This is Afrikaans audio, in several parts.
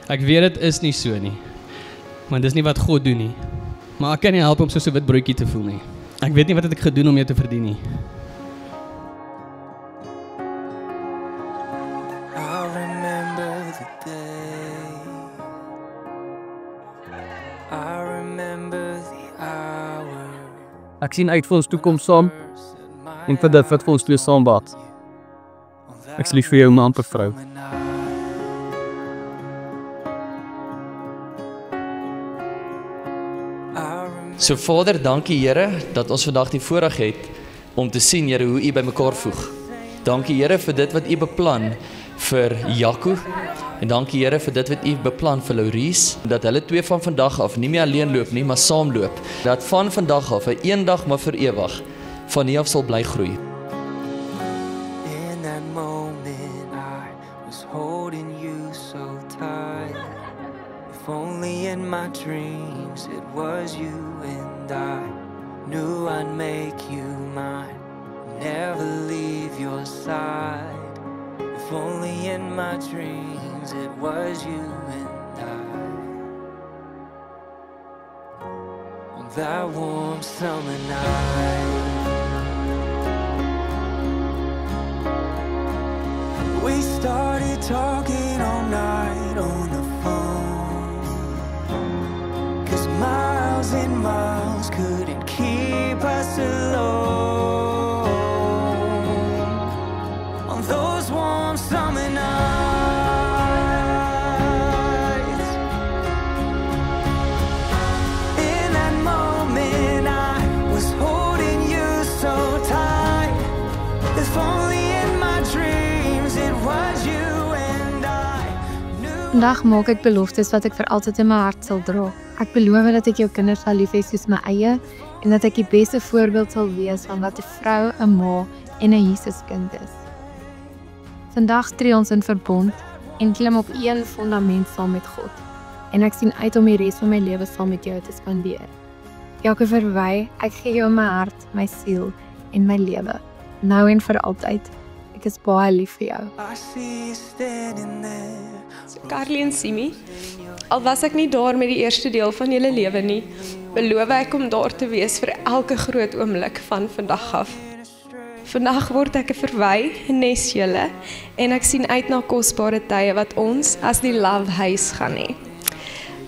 Ek weet dit is nie so nie, maar dis nie wat God doen nie. Maar ek kan nie help om so 'n wit broodjie te voel nie. Ek weet nie wat het ek gedoen om jou te verdien nie. Ek sien uit vir ons toekoms saam en vir dit wat vir ons twee saam wag. Ek is lief vir jou, my amper vrou. So Vader, dankie Here dat ons vandag die voorreg het om te sien Here hoe U by mekaar voeg. Dankie Here vir dit wat U beplan vir Jaco en dankie Here vir dit wat U beplan vir Laurice, dat hulle twee van vandag af nie meer alleen loop nie, maar saam loop. Dat van vandag af 'n eendag maar vir ewig van hier af sal bly groei. In that moment I was holding you so tight. If only in my dreams it was you and I knew I'd make you mine, never leave your side. If only in my dreams it was you and I. On that warm summer night, we started talking all night on the phone, 'cause miles and miles couldn't keep us alone. On those warm summer nights, in that moment I was holding you so tight. If only in my dreams it was you and I knew. Vandag maak ek beloftes wat ek vir altyd in my hart sal dra. Ek beloof dat ek jou kinders sal lief hê soos my eie en dat ek die beste voorbeeld sal wees van wat 'n vrou, 'n ma en 'n Jesuskind is. Vandag tree ons in verbond en klim op een fundament saam met God. En ek sien uit om die res van my lewe saam met jou te spandeer. Jaco Verwy, ek gee jou my hart, my siel en my lewe, nou en vir altyd. Ek is baie lief vir jou. I see you standing there. Carly en Simi, al was ek nie daar met die eerste deel van julle lewe nie, beloof ek om daar te wees vir elke groot oomblik van vandag af. Vandag word ek 'n Verwy, nes julle, en ek sien uit na kosbare tye wat ons as die Love Huis gaan hê.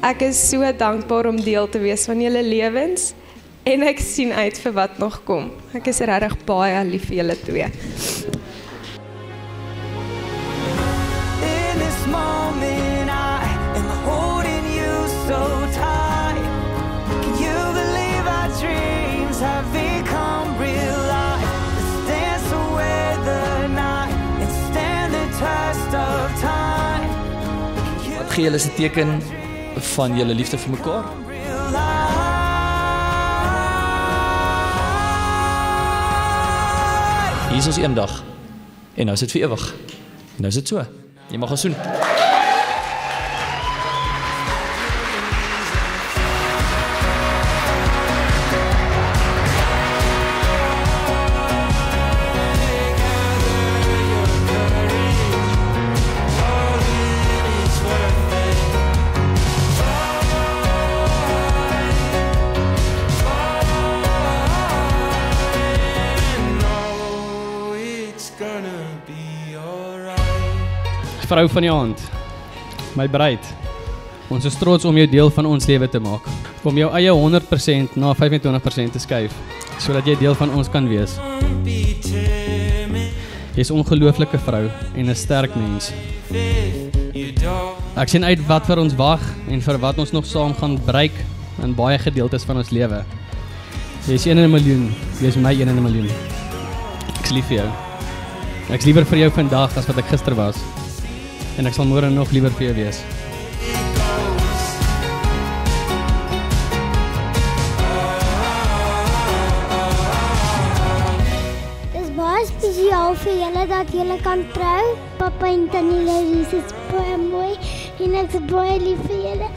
Ek is so dankbaar om deel te wees van julle lewens, en ek sien uit vir wat nog kom. Ek is regtig baie lief vir julle twee. In this moment I am holding you so tight. Can you believe our dreams have become real life? Let's dance away the night and stand the test of time. Wat gee julle as 'n teken van julle liefde vir mekaar? Real life. Hier is ons eendag en nou is dit vir ewig. Nou is dit so. Jy mag ons soen. Vrou van die aand, my bruid, ons is trots om jou deel van ons lewe te maak, om jou eie 100% na 25% te skuif, sodat jy deel van ons kan wees. Jy is 'n ongelooflike vrou en 'n sterk mens. Ek sien uit wat vir ons wag en vir wat ons nog saam gaan bereik in baie gedeeltes van ons lewe. Jy is 1 in 'n miljoen, jy is my 1 in 'n miljoen. Ek is lief vir jou. Ek is liewer vir jou vandag as wat ek gister was. En ek sal môre nog liewer vir jou wees. Dis baie spesiaal vir julle dat julle kan trou. Papa en Tannie Laurice is baie mooi en ek is baie lief vir julle.